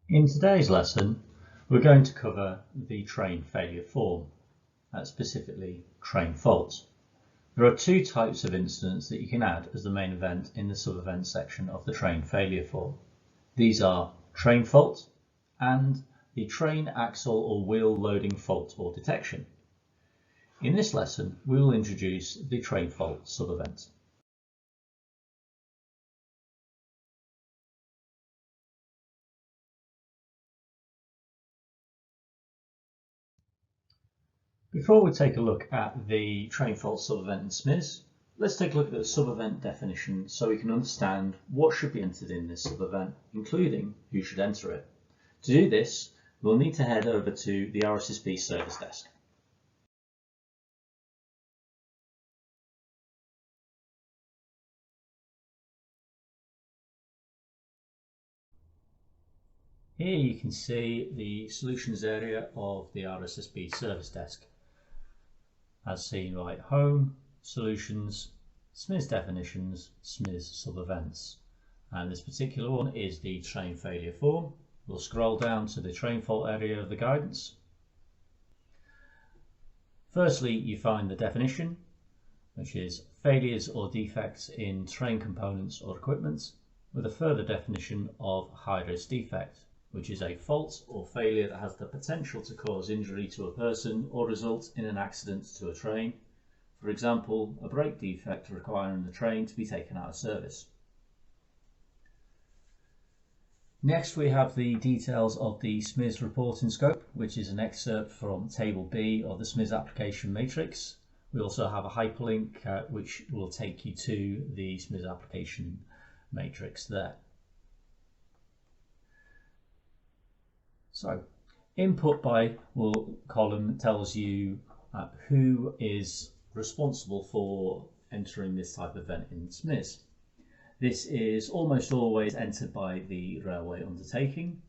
In today's lesson, we're going to cover the train failure form, specifically train faults. There are two types of incidents that you can add as the main event in the sub-event section of the train failure form. These are train fault and the train axle or wheel loading fault or detection. In this lesson, we will introduce the train fault sub-event. Before we take a look at the train fault sub-event in SMIS, let's take a look at the sub-event definition so we can understand what should be entered in this sub-event, including who should enter it. To do this, we'll need to head over to the RSSB service desk. Here you can see the solutions area of the RSSB service desk, as seen by Home, Solutions, SMIS Definitions, SMIS Sub-Events. And this particular one is the train failure form. We'll scroll down to the train fault area of the guidance. Firstly, you find the definition, which is failures or defects in train components or equipment, with a further definition of high-risk defect, which is a fault or failure that has the potential to cause injury to a person or result in an accident to a train. For example, a brake defect requiring the train to be taken out of service. Next, we have the details of the SMIS reporting scope, which is an excerpt from Table B of the SMIS application matrix. We also have a hyperlink which will take you to the SMIS application matrix there. So, input by column tells you who is responsible for entering this type of event in SMIS. This is almost always entered by the railway undertaking.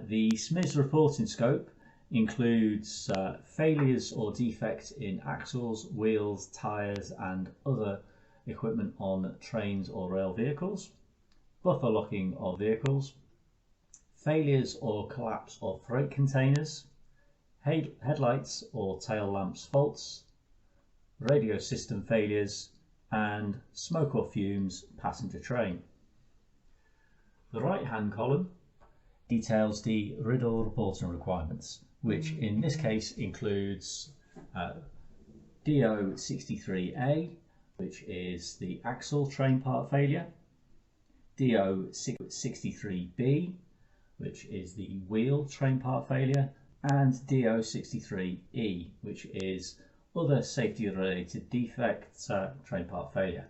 The SMIS reporting scope includes failures or defects in axles, wheels, tyres and other equipment on trains or rail vehicles, buffer locking of vehicles, failures or collapse of freight containers, headlights or tail lamps faults, radio system failures, and smoke or fumes passenger train. The right-hand column details the RIDDLE reporting requirements, which in this case includes DO63A, which is the axle train part failure, DO63B, which is the wheel train part failure, and DO63E, which is other safety related defects train part failure.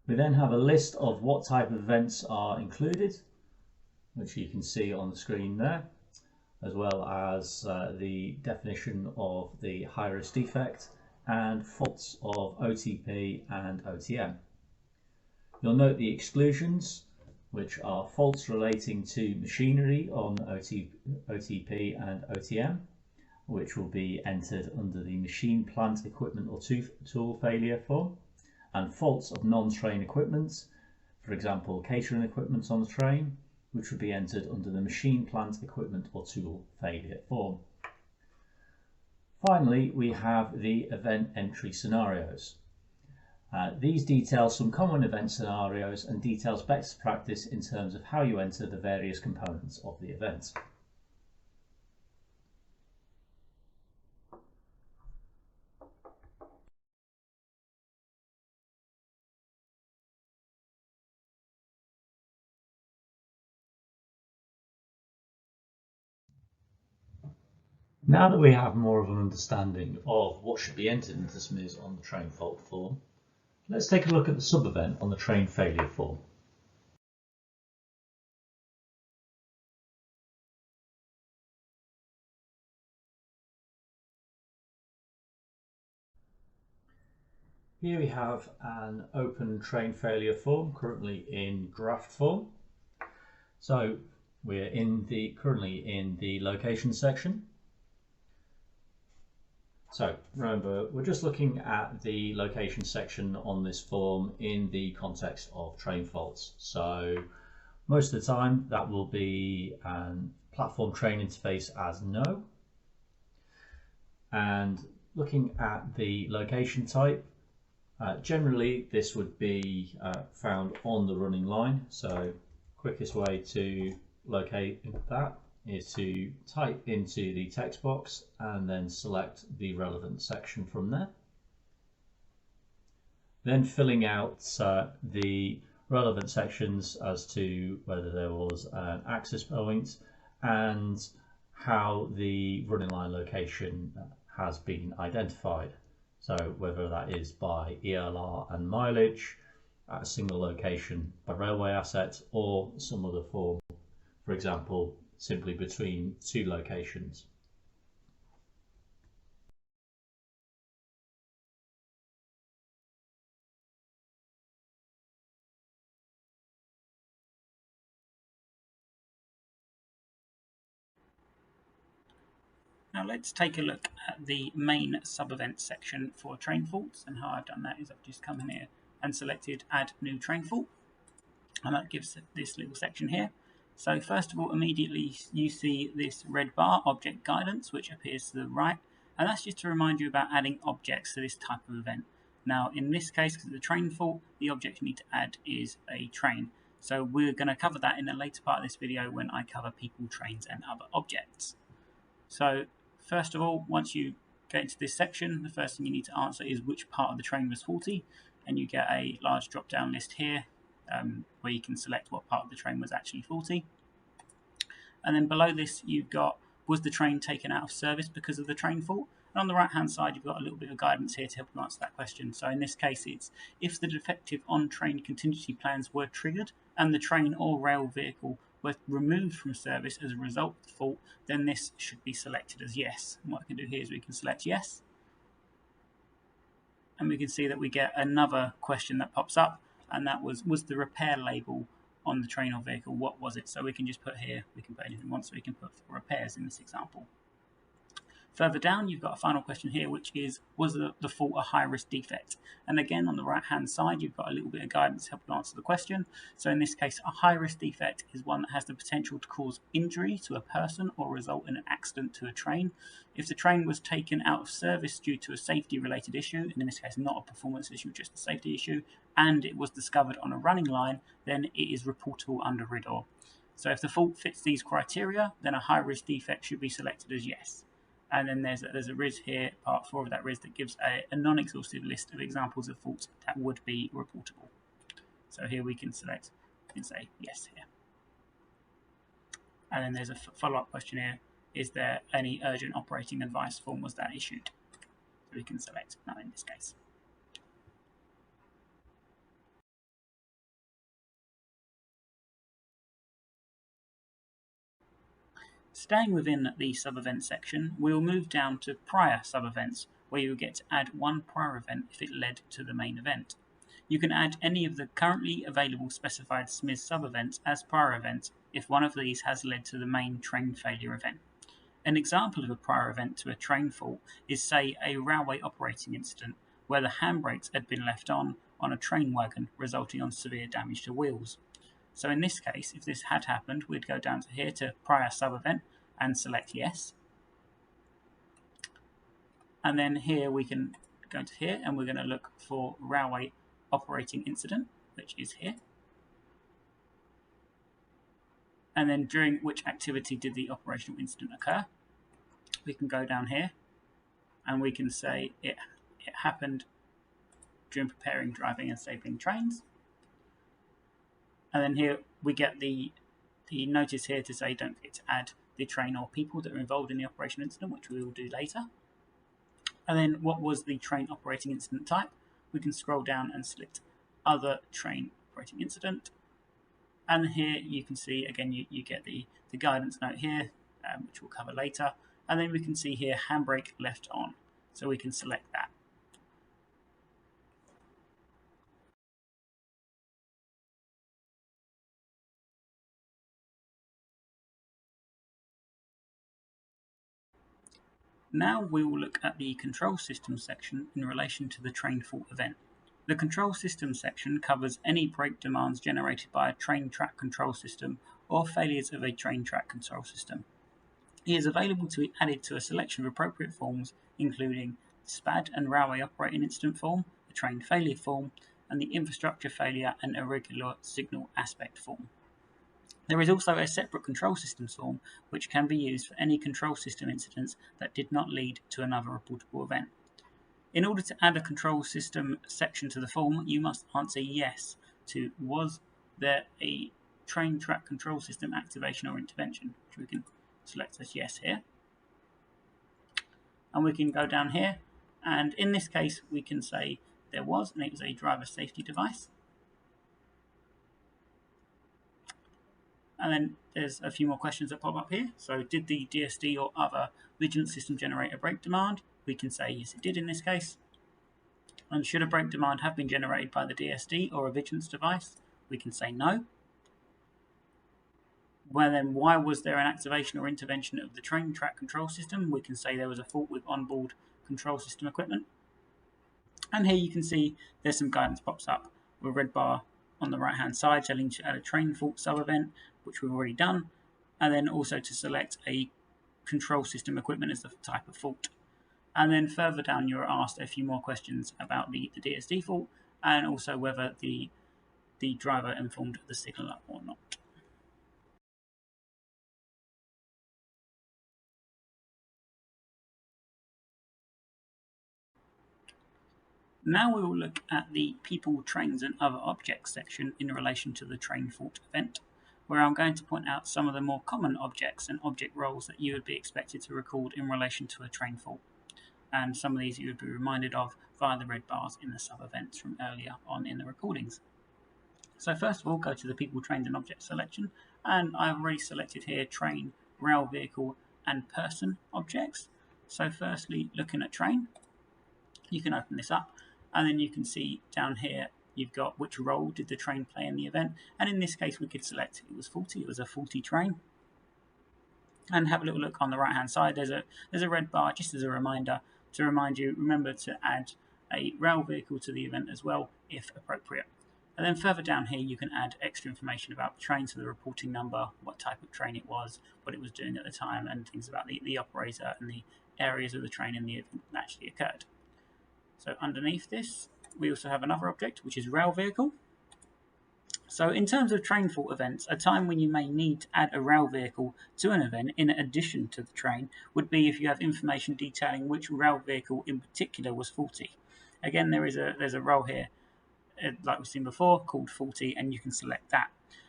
We then have a list of what type of events are included, which you can see on the screen there, as well as the definition of the high-risk defect and faults of OTP and OTM. You'll note the exclusions, which are faults relating to machinery on OTP and OTM, which will be entered under the machine, plant, equipment or tool failure form, and faults of non-train equipment, for example catering equipment on the train, which would be entered under the machine, plant, equipment or tool failure form. Finally, we have the event entry scenarios. These detail some common event scenarios and details best practice in terms of how you enter the various components of the event. Now that we have more of an understanding of what should be entered into SMIS on the train fault form, let's take a look at the sub-event on the train failure form. Here we have an open train failure form, currently in draft form. So we're currently in the location section. So remember, we're just looking at the location section on this form in the context of train faults. So most of the time that will be platform train interface as no. And looking at the location type, generally this would be found on the running line. So quickest way to locate that is to type into the text box and then select the relevant section from there. Then filling out the relevant sections as to whether there was an access point and how the running line location has been identified. So whether that is by ELR and mileage at a single location by railway asset or some other form, for example, simply between two locations. Now let's take a look at the main sub-event section for train faults, and how I've done that is I've just come in here and selected add new train fault, and that gives this little section here. So first of all, immediately you see this red bar, object guidance, which appears to the right, and that's just to remind you about adding objects to this type of event. Now in this case, because of the train fault, the object you need to add is a train. So we're going to cover that in a later part of this video when I cover people, trains and other objects. So first of all, once you get into this section, the first thing you need to answer is which part of the train was faulty, and you get a large drop down list here where you can select what part of the train was actually faulty. And then below this you've got, was the train taken out of service because of the train fault? And on the right hand side you've got a little bit of guidance here to help you answer that question. So in this case it's, if the defective on-train contingency plans were triggered and the train or rail vehicle were removed from service as a result of the fault, then this should be selected as yes. And what I can do here is we can select yes, and we can see that we get another question that pops up, and that was the repair label on the train or vehicle, what was it? So we can just put here, we can put anything we want, so we can put repairs in this example. Further down, you've got a final question here, which is, was the fault a high-risk defect? And again, on the right-hand side, you've got a little bit of guidance to help you answer the question. So in this case, a high-risk defect is one that has the potential to cause injury to a person or result in an accident to a train. If the train was taken out of service due to a safety-related issue, and in this case, not a performance issue, just a safety issue, and it was discovered on a running line, then it is reportable under RIDDOR. So if the fault fits these criteria, then a high-risk defect should be selected as yes. And then there's a RIS here, part 4 of that RIS, that gives a non-exhaustive list of examples of faults that would be reportable. So here we can select and say yes here. And then there's a follow-up question here, is there any urgent operating advice form was that issued? So we can select no in this case. Staying within the sub-event section, we'll move down to prior sub-events, where you get to add one prior event if it led to the main event. You can add any of the currently available specified SMIS sub-events as prior events if one of these has led to the main train failure event. An example of a prior event to a train fault is, say, a railway operating incident where the handbrakes had been left on a train wagon, resulting in severe damage to wheels. So in this case, if this had happened, we'd go down to here to prior sub-event and select yes. And then here we can go to here and we're going to look for railway operating incident, which is here. And then during which activity did the operational incident occur? We can go down here and we can say it happened during preparing, driving and stapling trains. And then here we get the notice here to say don't forget to add the train or people that are involved in the operation incident, which we will do later. And then what was the train operating incident type? We can scroll down and select other train operating incident. And here you can see, again, you get the guidance note here, which we'll cover later. And then we can see here handbrake left on. So we can select that. Now we will look at the control system section in relation to the train fault event. The control system section covers any break demands generated by a train track control system or failures of a train track control system. It is available to be added to a selection of appropriate forms, including the SPAD and Railway Operating Incident form, the Train Failure form, and the Infrastructure Failure and Irregular Signal Aspect form. There is also a separate control systems form, which can be used for any control system incidents that did not lead to another reportable event. In order to add a control system section to the form, you must answer yes to was there a train track control system activation or intervention, which we can select as yes here. And we can go down here, and in this case we can say there was, and it was a driver safety device. And then there's a few more questions that pop up here. So did the DSD or other vigilance system generate a break demand? We can say yes, it did in this case. And should a break demand have been generated by the DSD or a vigilance device? We can say no. Well, then why was there an activation or intervention of the train track control system? We can say there was a fault with onboard control system equipment. And here you can see there's some guidance pops up with a red bar on the right hand side telling you to add a train fault sub-event, which we've already done, and then also to select a control system equipment as the type of fault. And then further down you're asked a few more questions about the DSD fault and also whether the driver informed the signaller or not. Now we will look at the people, trains and other objects section in relation to the train fault event, where I'm going to point out some of the more common objects and object roles that you would be expected to record in relation to a train fault. And some of these you would be reminded of via the red bars in the sub-events from earlier on in the recordings. So first of all, go to the people, trains and object selection, and I've already selected here train, rail vehicle and person objects. So firstly, looking at train, you can open this up and then you can see down here you've got which role did the train play in the event, and in this case we could select it was faulty, it was a faulty train. And have a little look on the right hand side, there's a red bar just as a reminder to remind you, remember to add a rail vehicle to the event as well if appropriate. And then further down here you can add extra information about the train, so the reporting number, what type of train it was, what it was doing at the time, and things about the operator and the areas of the train in the event that actually occurred. So underneath this we also have another object which is rail vehicle. So in terms of train fault events, a time when you may need to add a rail vehicle to an event in addition to the train would be if you have information detailing which rail vehicle in particular was faulty. Again, there's a role here, like we've seen before, called faulty, and you can select that.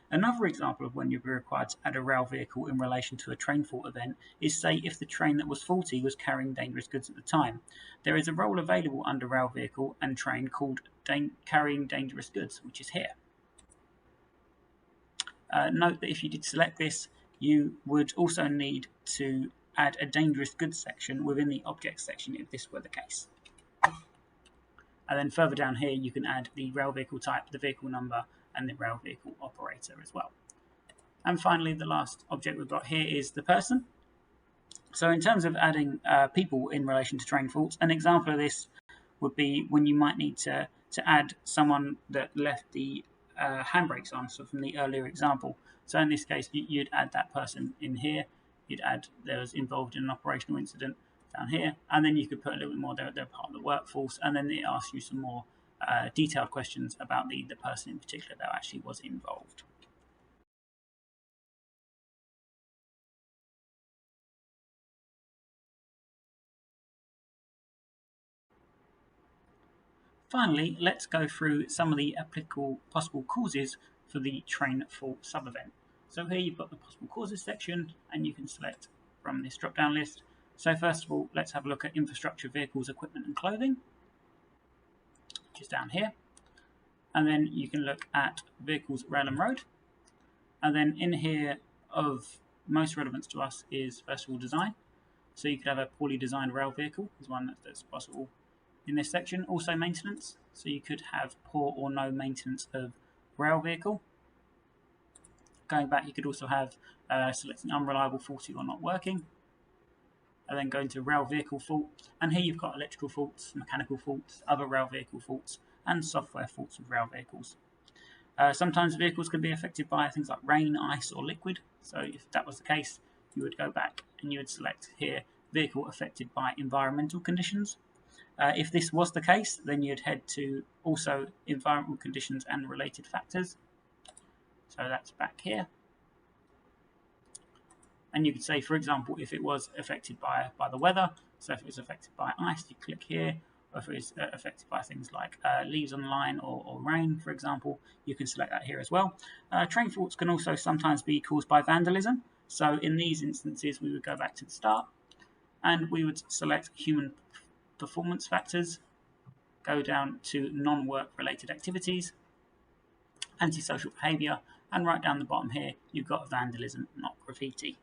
Another example of when you'll be required to add a rail vehicle in relation to a train fault event is, say, if the train that was faulty was carrying dangerous goods at the time. There is a role available under rail vehicle and train called carrying dangerous goods, which is here. Note that if you did select this, you would also need to add a dangerous goods section within the objects section if this were the case. And then further down here you can add the rail vehicle type, the vehicle number and the rail vehicle operator as well. And finally the last object we've got here is the person. So in terms of adding people in relation to train faults, an example of this would be when you might need to add someone that left the handbrakes on, so from the earlier example. So in this case you'd add that person in here, you'd add they was involved in an operational incident down here, and then you could put a little bit more, they're part of the workforce, and then it asks you some more detailed questions about the person in particular that actually was involved. Finally, let's go through some of the applicable possible causes for the train fault sub-event. So here you've got the possible causes section, and you can select from this drop-down list. So first of all, let's have a look at infrastructure, vehicles, equipment and clothing, which is down here. And then you can look at vehicles, rail and road. And then in here of most relevance to us is first of all design. So you could have a poorly designed rail vehicle is one that's possible in this section. Also maintenance, so you could have poor or no maintenance of rail vehicle. Going back, you could also have selecting unreliable, faulty or not working. and then go into rail vehicle fault. And here you've got electrical faults, mechanical faults, other rail vehicle faults, and software faults with rail vehicles. Sometimes vehicles can be affected by things like rain, ice, or liquid. So if that was the case, you would go back and you would select here, vehicle affected by environmental conditions. If this was the case, then you'd head to also environmental conditions and related factors. So that's back here. And you could say, for example, if it was affected by the weather, so if it was affected by ice, you click here. Or if it is affected by things like leaves on the line or rain, for example, you can select that here as well. Train faults can also sometimes be caused by vandalism. So in these instances, we would go back to the start and we would select human performance factors, go down to non-work related activities, antisocial behaviour, and right down the bottom here, you've got vandalism, not graffiti.